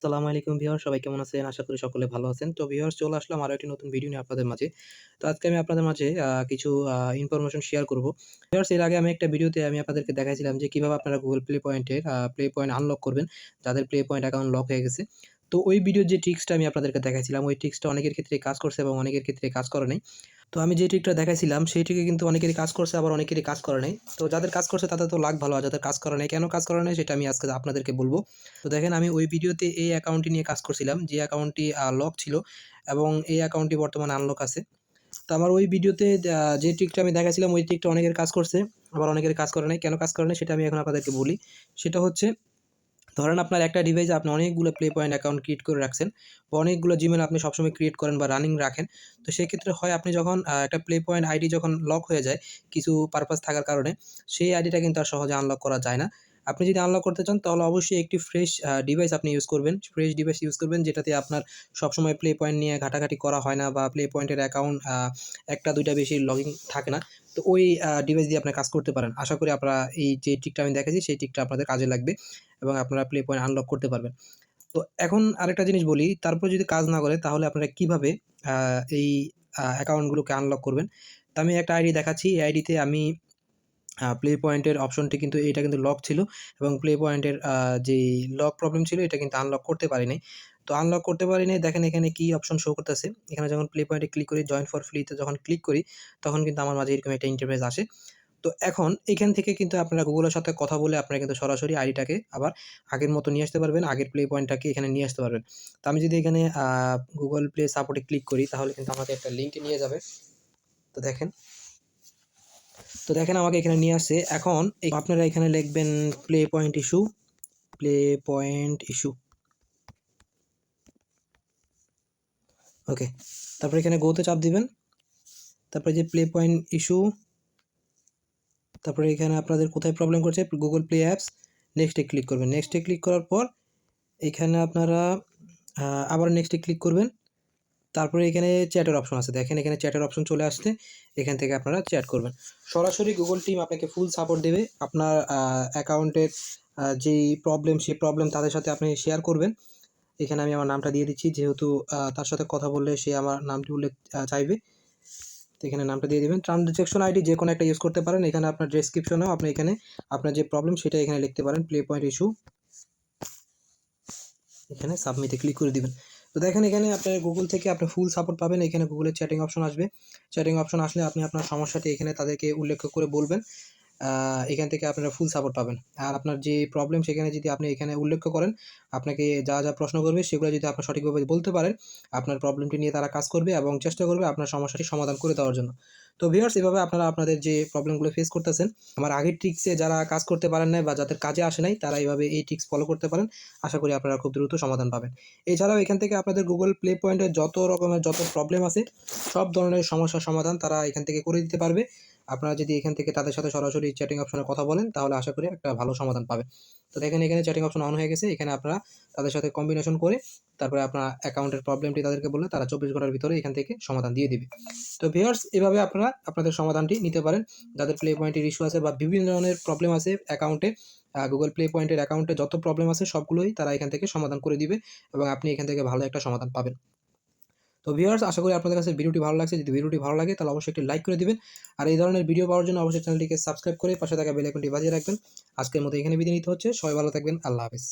আসসালামু আলাইকুম ভিউয়ার্স, সবাই কেমন আছেন? আশা করি সকলে ভালো আছেন। তো ভিউয়ার্স, চলে আসলাম আরো একটি নতুন ভিডিও নিয়ে আপনাদের মাঝে। তো আজকে আমি আপনাদের মাঝে কিছু ইনফরমেশন শেয়ার করব। ভিউয়ার্স, এর আগে আমি একটা ভিডিওতে আপনাদেরকে দেখাইছিলাম যে কিভাবে আপনারা Google Play Point এর প্লে পয়েন্ট আনলক করবেন, যাদের প্লে পয়েন্ট অ্যাকাউন্ট লক হয়ে গেছে। তো ওই ভিডিওর যে ট্রিক্সটা আমি আপনাদেরকে দেখাইছিলাম, ওই ট্রিক্সটা অনেকের ক্ষেত্রেই কাজ করছে এবং অনেকের ক্ষেত্রে কাজ করে নাই। তো আমি যে ট্রিকটা দেখাইছিলাম সেই ট্রিকে কিন্তু অনেকেরই কাজ করছে, আবার অনেকেরই কাজ করে নাই। তো যাদের কাজ করছে তাদের তো লাক ভালো, আর যাদের কাজ করে নাই, কেন কাজ করে নাই সেটা আমি আজকে আপনাদেরকে বলব। তো দেখেন, আমি ওই ভিডিওতে এই অ্যাকাউন্টটি নিয়ে কাজ করছিলাম, যে অ্যাকাউন্টটি লক ছিল এবং এই অ্যাকাউন্টটি বর্তমানে আনলক আছে। তো আমার ওই ভিডিওতে যে ট্রিকটা আমি দেখাইছিলাম, ওই ট্রিকটা অনেকের কাজ করছে, আবার অনেকের কাজ করে নাই। কেন কাজ করে নাই সেটা আমি এখন আপনাদেরকে বলি। সেটা হচ্ছে, ধরেন আপনার একটা ডিভাইসে আপনি অনেকগুলো প্লে পয়েন্ট অ্যাকাউন্ট ক্রিয়েট করে রাখছেন, বা অনেকগুলো জিমেল আপনি সবসময় ক্রিয়েট করেন বা রানিং রাখেন। তো সেক্ষেত্রে হয় আপনি যখন একটা প্লে পয়েন্ট আইডি যখন লক হয়ে যায় কিছু পারপাস থাকার কারণে, সেই আইডিটা কিন্তু আর সহজে আনলক করা যায় না। আপনি যদি আনলক করতে চান তাহলে অবশ্যই একটি ফ্রেশ ডিভাইস আপনি ইউজ করবেন। ফ্রেশ ডিভাইস ইউজ করবেন যেটাতে আপনার সবসময় প্লে পয়েন্ট নিয়ে ঘাটাঘাটি করা হয় না, বা প্লে পয়েন্টের অ্যাকাউন্ট ১টা ২টা বেশি লগইন থাকে না। তো ওই ডিভাইস দিয়ে আপনারা কাজ করতে পারেন। আশা করি আপনারা এই যে ট্রিকটা আমি দেখাইছি সেই ট্রিকটা আপনাদের কাজে লাগবে এবং আপনারা প্লে পয়েন্ট আনলক করতে পারবেন। তো এখন আরেকটা জিনিস বলি, তারপরে যদি কাজ না করে তাহলে আপনারা কিভাবে এই অ্যাকাউন্টগুলোকে আনলক করবেন। তো আমি একটা আইডি দেখাচ্ছি। এই আইডিতে আমি প্লে পয়েন্টের অপশনটি কিন্তু এটা কিন্তু লক ছিল, এবং প্লে পয়েন্টের যেই লক প্রবলেম ছিল এটা কিন্তু আনলক করতে পারি নাই। তো আনলক করতে পারি নাই, দেখেন এখানে কি অপশন শো করতেছে। এখানে যখন প্লে পয়েন্টে ক্লিক করি, জয়েন ফর ফ্রি তে যখন ক্লিক করি, তখন কিন্তু আমার মাঝে এরকম একটা ইন্টারফেস আসে। তো এখন এখান থেকে কিন্তু আপনারা গুগলের সাথে কথা বলে আপনারা কিন্তু সরাসরি আইডিটাকে আবার আগের মতো নিয়ে আসতে পারবেন। আগের প্লে পয়েন্টটাকে এখানে নিয়ে আসতে পারবেন। তো আমি যদি এখানে গুগল প্লে সাপোর্টে ক্লিক করি তাহলে কিন্তু আমাকে একটা লিঙ্কে নিয়ে যাবে। তো দেখেন, আমাকে এখানে নিয়ে আসছে। এখন আপনারা এখানে লিখবেন play point issue, play point issue. Okay. তারপরে এখানে গো তে চাপ দিবেন। তারপরে যে প্লে পয়েন্ট ইস্যু, তারপরে এখানে আপনাদের কোথায় প্রবলেম করছে, গুগল প্লে অ্যাপস, নেক্সটে ক্লিক করবেন। নেক্সটে ক্লিক করার পর এখানে আপনারা আবার নেক্সটে ক্লিক করবেন। তারপরে এখানে চ্যাটের অপশন আছে। দেখেন এখানে চ্যাটের অপশন চলে আসছে। এখান থেকে আপনারা চ্যাট করবেন। সরাসরি গুগল টিম আপনাকে ফুল সাপোর্ট দেবে। আপনার অ্যাকাউন্টের যেই প্রবলেম, সেই প্রবলেম তাদের সাথে আপনি শেয়ার করবেন। এখানে আমি আমার নামটা দিয়ে দিচ্ছি, যেহেতু তার সাথে কথা বললে সে আমার নামটি উল্লেখ চাইবে। তো এখানে নামটা দিয়ে দিবেন। ট্রান্সেকশন আইডি যেকোনো একটা ইউজ করতে পারেন। এখানে আপনার ডেসক্রিপশনেও আপনি এখানে আপনার যে প্রবলেম সেটা এখানে লিখতে পারেন, প্লে পয়েন্ট ইস্যু। এখানে সাবমিটে ক্লিক করে দিবেন। তো দেখেন এখানে আপনার গুগল থেকে আপনি ফুল সাপোর্ট পাবেন। এখানে গুগলের চ্যাটিং অপশন আসবে। চ্যাটিং অপশন আসলে আপনি আপনার সমস্যাটি এখানে তাদেরকে উল্লেখ করে বলবেন। এখান থেকে আপনারা ফুল সাপোর্ট পাবেন। আর আপনার যে প্রবলেম সেখানে যদি আপনি এখানে উল্লেখ করেন, আপনাকে যা প্রশ্ন করবে সেগুলো যদি আপনি সঠিকভাবে বলতে পারেন, আপনার প্রবলেমটি নিয়ে তারা কাজ করবে এবং চেষ্টা করবে আপনার সমস্যাটি সমাধান করে দেওয়ার জন্য। তো ভিউয়ার্স, এভাবে আপনারা আপনাদের যে প্রবলেমগুলো ফেস করতেছেন, আমার আগের ট্রিক্সে যারা কাজ করতে পারেন নাই বা যাদের কাজে আসে নাই, তারা এইভাবে এই ট্রিক্স ফলো করতে পারেন। আশা করি আপনারা খুব দ্রুত সমাধান পাবেন। এছাড়াও এখান থেকে আপনাদের গুগল প্লে পয়েন্টের যত রকমের যত প্রবলেম আছে, সব ধরনের সমস্যার সমাধান তারা এখান থেকে করে দিতে পারবে। আপনারা যদি এখান থেকে তাদের সাথে সরাসরি চ্যাটিং অপশনে কথা বলেন তাহলে আশা করি একটা ভালো সমাধান পাবেন। তো দেখেন এখানে চ্যাটিং অপশন অন হয়ে গেছে। এখানে আপনারা তাদের সাথে কম্বিনেশন করে তারপরে আপনার অ্যাকাউন্টের প্রবলেমটি তাদেরকে বললে তারা 24 ঘন্টার ভিতরে এখান থেকে সমাধান দিয়ে দিবে। তো ভিউয়ার্স, এভাবে আপনারা আপনাদের সমাধানটি নিতে পারেন। যাদের প্লে পয়েন্টের ইস্যু আছে বা বিভিন্ন ধরনের প্রবলেম আছে অ্যাকাউন্টে, গুগল প্লে পয়েন্টের অ্যাকাউন্টে যত প্রবলেম আছে সবগুলোই তারা এখান থেকে সমাধান করে দিবে এবং আপনি এখান থেকে ভালো একটা সমাধান পাবেন। তো ভিউয়ার্স, আশা করি আপনাদের কাছে ভিডিওটি ভালো লাগছে। যদি ভিডিওটি ভালো লাগে তাহলে অবশ্যই একটি লাইক করে দিবেন। আর এই ধরনের ভিডিও পাওয়ার জন্য অবশ্যই চ্যানেলটিকে সাবস্ক্রাইব করে পাশে থাকা বেল আইকনটি বাজিয়ে রাখবেন। আজকের মতো এখানে বিদায় নিতে হচ্ছে। সবাই ভালো থাকবেন। আল্লাহ হাফেজ।